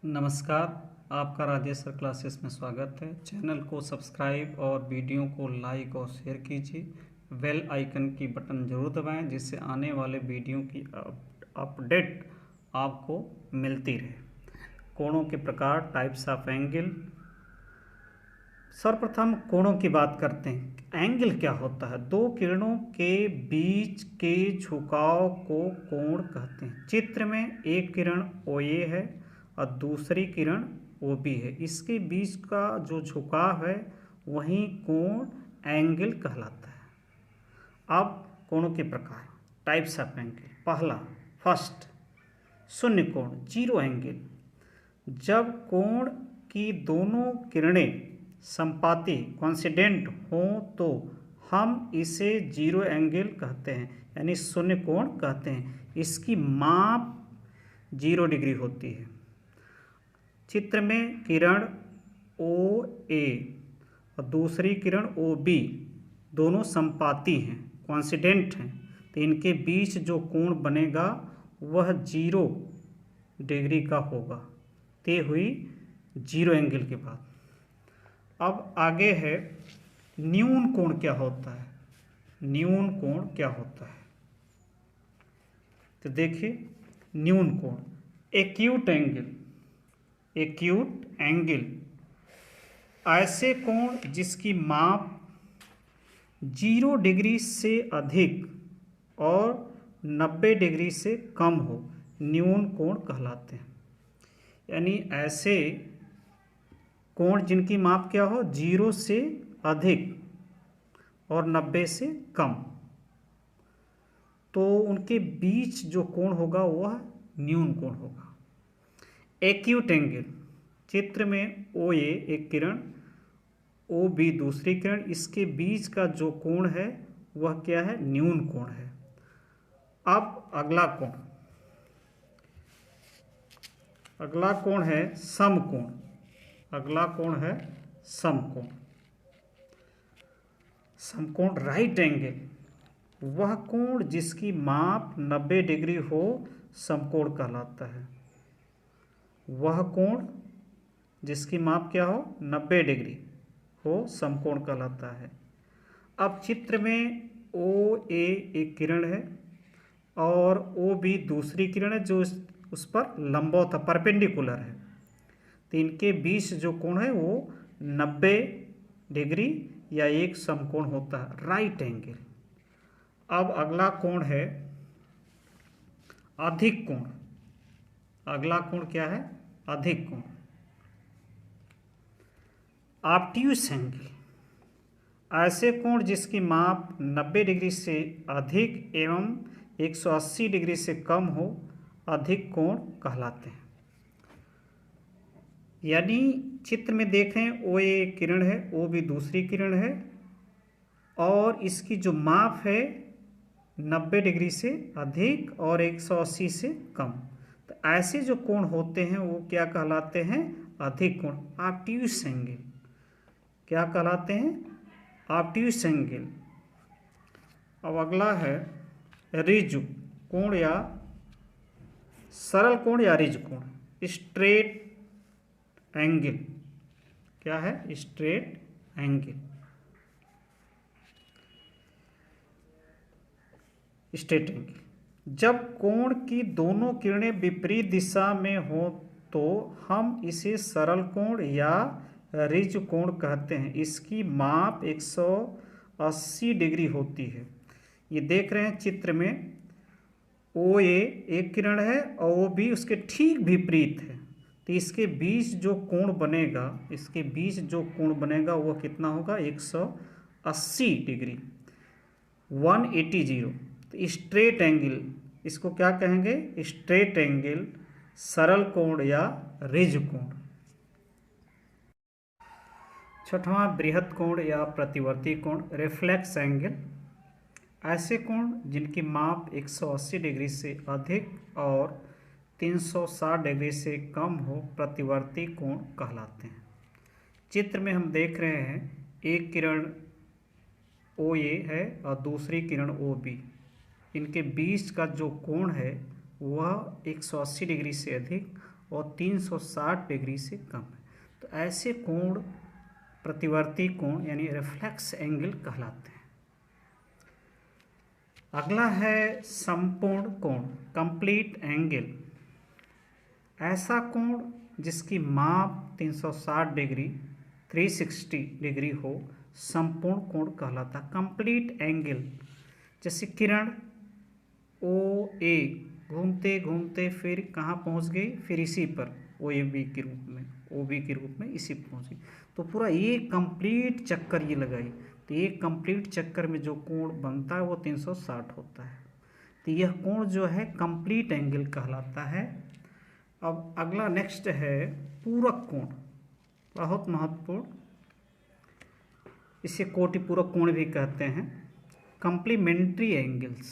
नमस्कार। आपका Rajesh sir classes में स्वागत है। चैनल को सब्सक्राइब और वीडियो को लाइक और शेयर कीजिए। बेल आइकन की बटन ज़रूर दबाएं जिससे आने वाले वीडियो की अपडेट आपको मिलती रहे। कोणों के प्रकार, टाइप्स ऑफ एंगल। सर्वप्रथम कोणों की बात करते हैं। एंगल क्या होता है? दो किरणों के बीच के झुकाव को कोण कहते हैं। चित्र में एक किरण OA है और दूसरी किरण OB है। इसके बीच का जो झुकाव है वही कोण एंगल कहलाता है। अब कोणों के प्रकार, टाइप्स ऑफ एंगल। पहला, फर्स्ट, शून्य कोण, जीरो एंगल। जब कोण की दोनों किरणें संपाती कोइंसिडेंट हों तो हम इसे जीरो एंगल कहते हैं, यानी शून्य कोण कहते हैं। इसकी माप 0 डिग्री होती है। चित्र में किरण OA और दूसरी किरण OB दोनों संपाती हैं, कोइंसिडेंट हैं, तो इनके बीच जो कोण बनेगा वह 0 डिग्री का होगा। ते हुई जीरो एंगल के बाद। अब आगे है न्यून कोण क्या होता है। न्यून कोण क्या होता है तो देखिए, न्यून कोण, एक्यूट एंगल। एक्यूट एंगल ऐसे कोण जिसकी माप 0 डिग्री से अधिक और 90 डिग्री से कम हो, न्यून कोण कहलाते हैं। यानी ऐसे कोण जिनकी माप क्या हो, 0 से अधिक और 90 से कम, तो उनके बीच जो कोण होगा वह न्यून कोण होगा। एक्यूट एंगल, चित्र में OA एक किरण, OB दूसरी किरण, इसके बीच का जो कोण है वह क्या है? न्यून कोण है। अब अगला कोण, अगला कोण है समकोण। अगला कोण है समकोण। समकोण, राइट एंगल, वह कोण जिसकी माप 90 डिग्री हो समकोण कहलाता है। वह कोण जिसकी माप क्या हो, 90 डिग्री हो, समकोण कहलाता है। अब चित्र में OA एक किरण है और OB दूसरी किरण है जो उस पर लंबवत परपेंडिकुलर है, तो इनके बीच जो कोण है वो 90 डिग्री या एक समकोण होता है, राइट एंगल। अब अगला कोण है अधिक कोण। अगला कोण क्या है? अधिक कोण, ऑब्ट्यूस एंगल। ऐसे कोण जिसकी माप 90 डिग्री से अधिक एवं 180 डिग्री से कम हो, अधिक कोण कहलाते हैं। यानी चित्र में देखें, OA एक किरण है, OB दूसरी किरण है और इसकी जो माप है 90 डिग्री से अधिक और 180 से कम, तो ऐसे जो कोण होते हैं वो क्या कहलाते हैं? अधिक कोण, ऑब्ट्यूस एंगल। क्या कहलाते हैं? Obtuse angle. अब अगला है रिज कोण या सरल कोण या रिज कोण, स्ट्रेट एंगल। क्या है? Straight angle. स्ट्रेट एंगल, जब कोण की दोनों किरणें विपरीत दिशा में हो तो हम इसे सरल कोण या रिज कोण कहते हैं। इसकी माप 180 डिग्री होती है। ये देख रहे हैं चित्र में, OA एक किरण है और OB उसके ठीक विपरीत है, तो इसके बीच जो कोण बनेगा, इसके बीच जो कोण बनेगा वह कितना होगा? 180 डिग्री, 180। तो स्ट्रेट एंगल, इसको क्या कहेंगे? स्ट्रेट एंगल, सरल कोण या रिज कोण। छठवां, बृहद कोण या प्रतिवर्ती कोण, रिफ्लेक्स एंगल। ऐसे कोण जिनकी माप 180 डिग्री से अधिक और 360 डिग्री से कम हो, प्रतिवर्ती कोण कहलाते हैं। चित्र में हम देख रहे हैं, एक किरण OA है और दूसरी किरण OB, इनके बीच का जो कोण है वह 180 डिग्री से अधिक और 360 डिग्री से कम है। तो ऐसे कोण प्रतिवर्ती कोण यानी रिफ्लेक्स एंगल कहलाते हैं। अगला है संपूर्ण कोण, कंप्लीट एंगल। ऐसा कोण जिसकी माप 360 डिग्री 360 डिग्री हो संपूर्ण कोण कहलाता है। कंप्लीट एंगल जैसे किरण ओ ए घूमते घूमते फिर कहाँ पहुँच गई, फिर इसी पर ओ ए बी के रूप में, ओ बी के रूप में इसी पर पहुँच गई। तो पूरा एक कंप्लीट चक्कर ये लगाई, तो एक कंप्लीट चक्कर में जो कोण बनता है वो 360 होता है। तो यह कोण जो है कंप्लीट एंगल कहलाता है। अब अगला नेक्स्ट है पूरक कोण, बहुत महत्वपूर्ण, इसे कोटि पूरक कोण भी कहते हैं। कंप्लीमेंट्री एंगल्स,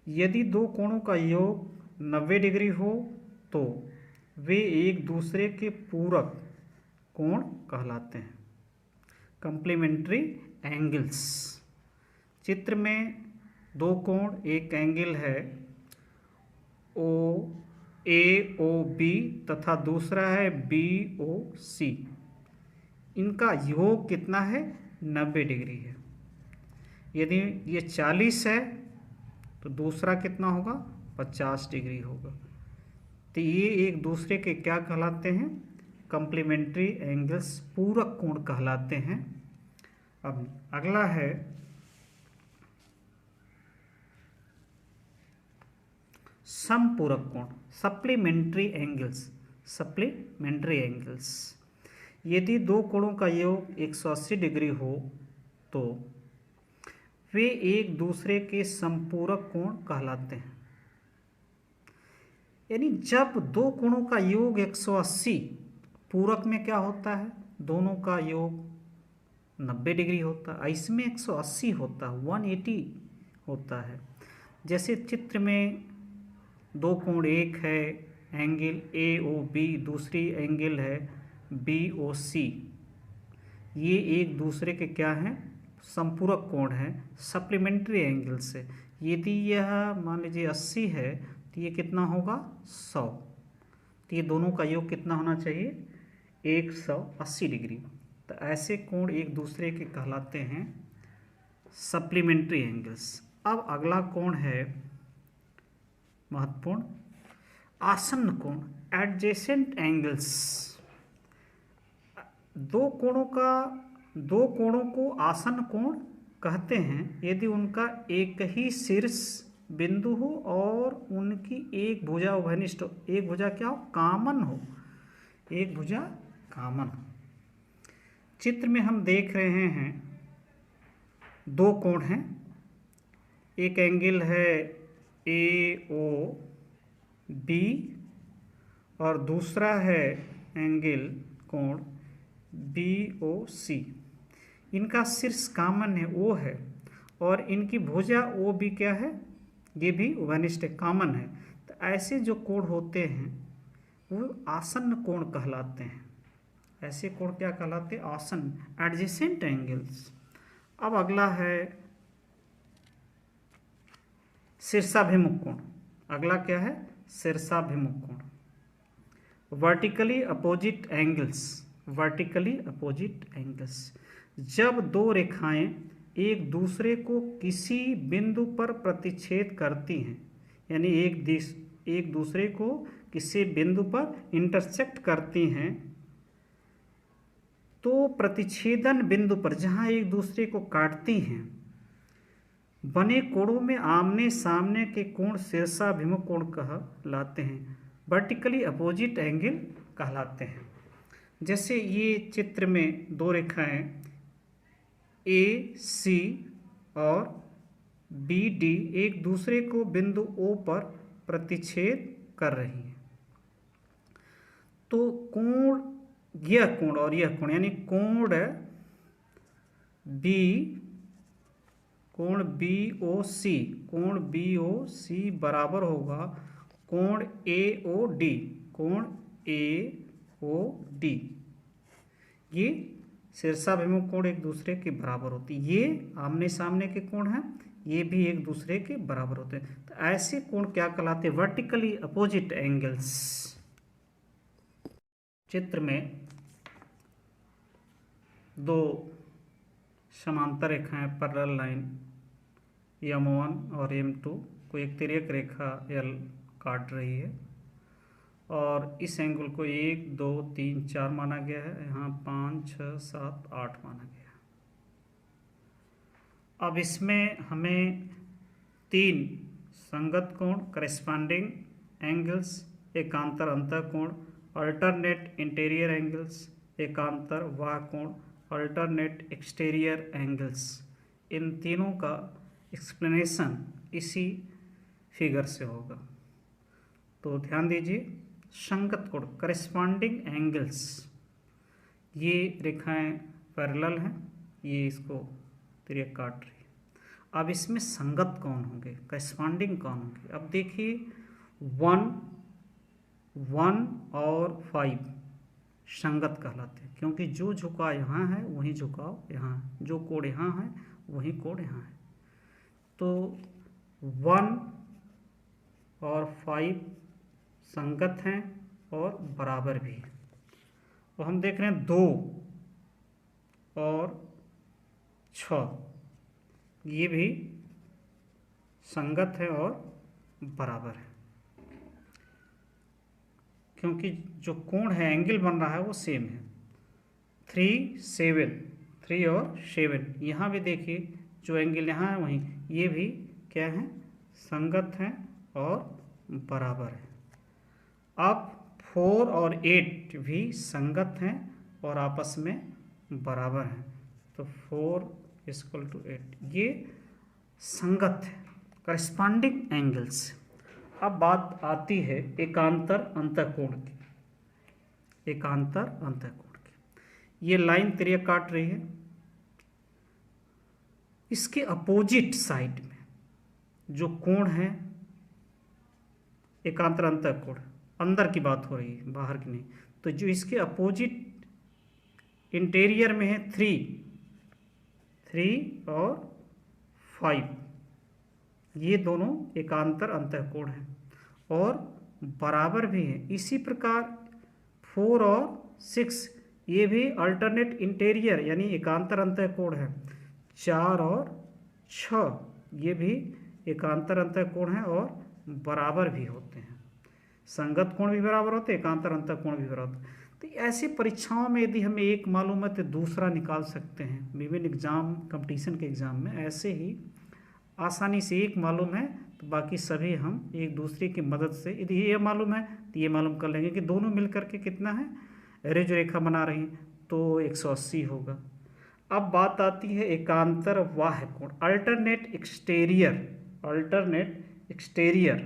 यदि दो कोणों का योग 90 डिग्री हो तो वे एक दूसरे के पूरक कोण कहलाते हैं। कंप्लीमेंट्री एंगल्स, चित्र में दो कोण, एक एंगल है ओ ए ओ बी तथा दूसरा है बी ओ सी, इनका योग कितना है, 90 डिग्री है। यदि ये 40 है तो दूसरा कितना होगा, 50 डिग्री होगा। तो ये एक दूसरे के क्या कहलाते हैं, कंप्लीमेंट्री एंगल्स, पूरक कोण कहलाते हैं। अब अगला है समपूरक कोण, सप्लीमेंट्री एंगल्स, सप्लीमेंट्री एंगल्स। यदि दो कोणों का योग 180 डिग्री हो तो वे एक दूसरे के संपूरक कोण कहलाते हैं। यानी जब दो कोणों का योग 180, पूरक में क्या होता है, दोनों का योग 90 डिग्री होता है, इसमें 180 होता है, 180 होता है। जैसे चित्र में दो कोण, एक है एंगल ए ओ बी, दूसरी एंगल है बी ओ सी, ये एक दूसरे के क्या हैं, संपूरक कोण है, सप्लीमेंट्री एंगल से। यदि यह मान लीजिए 80 है तो ये कितना होगा, 100। तो ये दोनों का योग कितना होना चाहिए, 180 डिग्री। तो ऐसे कोण एक दूसरे के कहलाते हैं सप्लीमेंट्री एंगल्स। अब अगला कोण है महत्वपूर्ण, आसन्न कोण, एडजेसेंट एंगल्स। दो कोणों को आसन्न कोण कहते हैं यदि उनका एक ही शीर्ष बिंदु हो और उनकी एक भुजा उभयनिष्ठ हो। एक भुजा क्या हो, कॉमन हो, एक भुजा कॉमन हो। चित्र में हम देख रहे हैं दो कोण हैं, एक एंगल है ए ओ बी और दूसरा है एंगल कोण बी ओ सी। इनका शीर्ष कॉमन है, ओ है, और इनकी भुजा ओ बी क्या है, ये भी उभयनिष्ठ कॉमन है। तो ऐसे जो कोण होते हैं वो आसन्न कोण कहलाते हैं। ऐसे कोण क्या कहलाते हैं, आसन्न, एडजेसेंट एंगल्स। अब अगला है शीर्षाभिमुख कोण। अगला क्या है, शीर्षाभिमुख कोण, vertically opposite angles, vertically opposite angles. जब दो रेखाएं एक दूसरे को किसी बिंदु पर प्रतिच्छेद करती हैं, यानी एक दूसरे को किसी बिंदु पर इंटरसेक्ट करती हैं, तो प्रतिच्छेदन बिंदु पर जहां एक दूसरे को काटती हैं बने कोणों में आमने सामने के कोण शीर्षाभिमुख कोण कहलाते हैं, वर्टिकली अपोजिट एंगल कहलाते हैं। जैसे ये चित्र में दो रेखाएं ए सी और बी डी एक दूसरे को बिंदु ओ पर प्रतिच्छेद कर रही हैं, तो कोण, यह कोण और यह कोण यानी कोण बी ओ सी, कोण बी ओ सी बराबर होगा कोण ए ओ डी, कोण ए ओ डी। ये शीर्षाभिमुख कोण एक दूसरे के बराबर होती है। ये आमने सामने के कोण हैं, ये भी एक दूसरे के बराबर होते हैं। तो ऐसे कोण क्या कहलाते हैं? Vertically opposite angles. चित्र में दो समांतर रेखाएं पैरेलल लाइन M1 और M2 को एक तिर्यक रेखा L काट रही है और इस एंगल को 1 2 3 4 माना गया है, यहाँ 5 6 7 8 माना गया है। अब इसमें हमें 3 संगत कोण करेस्पॉन्डिंग एंगल्स, एकांतर अंतःकोण अल्टरनेट इंटीरियर एंगल्स, एकांतर बाह्य कोण अल्टरनेट एक्सटीरियर एंगल्स, इन तीनों का एक्सप्लेनेशन इसी फिगर से होगा। तो ध्यान दीजिए, संगत कोण करेस्पॉन्डिंग एंगल्स, ये रेखाएं पैरेलल हैं, ये इसको तिर्यक काट रही है। अब इसमें संगत कौन होंगे, करेस्पॉन्डिंग कौन होंगे? अब देखिए 1 और 5 संगत कहलाते हैं, क्योंकि जो झुकाव यहाँ है वही झुकाव यहाँ है, जो कोण यहाँ है वही कोण यहाँ है। तो 1 और 5 संगत हैं और बराबर भी हैं। तो हम देख रहे हैं 2 और 6 ये भी संगत है और बराबर है, क्योंकि जो कोण है, एंगल बन रहा है वो सेम है। 3 और 7 यहाँ भी देखिए, जो एंगल यहाँ है वहीं ये भी क्या है? संगत हैं और बराबर है। अब 4 और 8 भी संगत हैं और आपस में बराबर हैं। तो 4 = 8 ये संगत है, करेस्पॉन्डिंग एंगल्स। अब बात आती है एकांतर अंतःकोण की। एकांतर अंतःकोण की, ये लाइन तिर्यक काट रही है, इसके अपोजिट साइड में जो कोण है एकांतर अंतःकोण, अंदर की बात हो रही है, बाहर की नहीं। तो जो इसके अपोजिट इंटीरियर में है 3 और 5, ये दोनों एकांतर अंतःकोण हैं और बराबर भी हैं। इसी प्रकार 4 और 6 ये भी अल्टरनेट इंटीरियर यानी एकांतर अंतःकोण है। 4 और 6 ये भी एकांतर अंतःकोण हैं और बराबर भी होते हैं। संगत कोण भी बराबर होते हैं, एकांतर अंतःकोण भी बराबर होते हैं। तो ऐसी परीक्षाओं में यदि हमें एक मालूम है तो दूसरा निकाल सकते हैं। विभिन्न एग्जाम, कंपटीशन के एग्जाम में ऐसे ही आसानी से एक मालूम है तो बाकी सभी हम एक दूसरे की मदद से, यदि ये मालूम है तो ये मालूम कर लेंगे कि दोनों मिलकर के कितना है, रेज रेखा बना रही हैं, तो 180 होगा। अब बात आती है एकांतर बाह्य कोण अल्टरनेट एक्सटीरियर।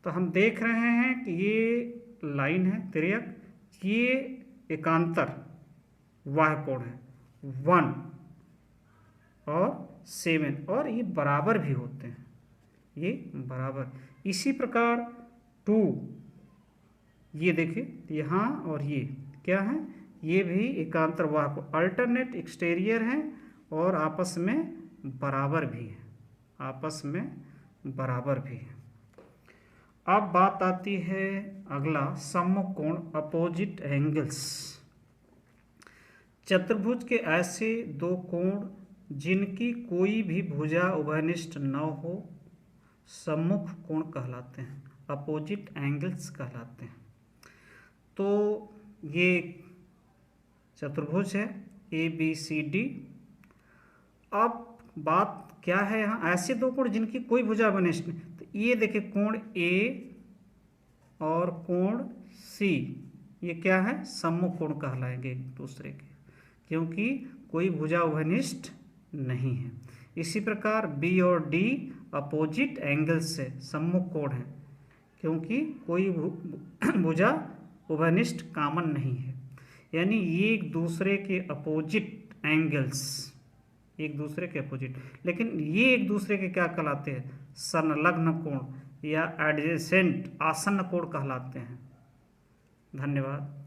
तो हम देख रहे हैं कि ये लाइन है तिर्यक, ये एकांतर बाह्य कोण है 1 और 7 और ये बराबर भी होते हैं, ये बराबर। इसी प्रकार 2, ये देखिए यहाँ और ये क्या है, ये भी एकांतर बाह्य कोण अल्टरनेट एक्सटीरियर हैं और आपस में बराबर भी हैं, आपस में बराबर भी हैं। अब बात आती है अगला सम्मुख कोण अपोजिट एंगल्स। चतुर्भुज के ऐसे दो कोण जिनकी कोई भी भुजा उभयनिष्ठ न हो सम्मुख कोण कहलाते हैं, अपोजिट एंगल्स कहलाते हैं। तो ये चतुर्भुज है ABCD। अब बात क्या है यहाँ, ऐसे दो कोण जिनकी कोई भुजा उभयनिष्ठ नहीं। तो ये देखिए कोण A और कोण C, ये क्या है, सम्मुख कोण कहलाएंगे एक दूसरे के, क्योंकि कोई भुजा उभयनिष्ठ नहीं है। इसी प्रकार B और D अपोजिट एंगल्स से सम्मुख कोण है, क्योंकि कोई भुजा उभयनिष्ठ कॉमन नहीं है। यानी ये एक दूसरे के अपोजिट एंगल्स, एक दूसरे के अपोजिट, लेकिन ये एक दूसरे के क्या कहलाते हैं, संलग्न कोण या एडजेसेंट आसन्न कोण कहलाते हैं। धन्यवाद।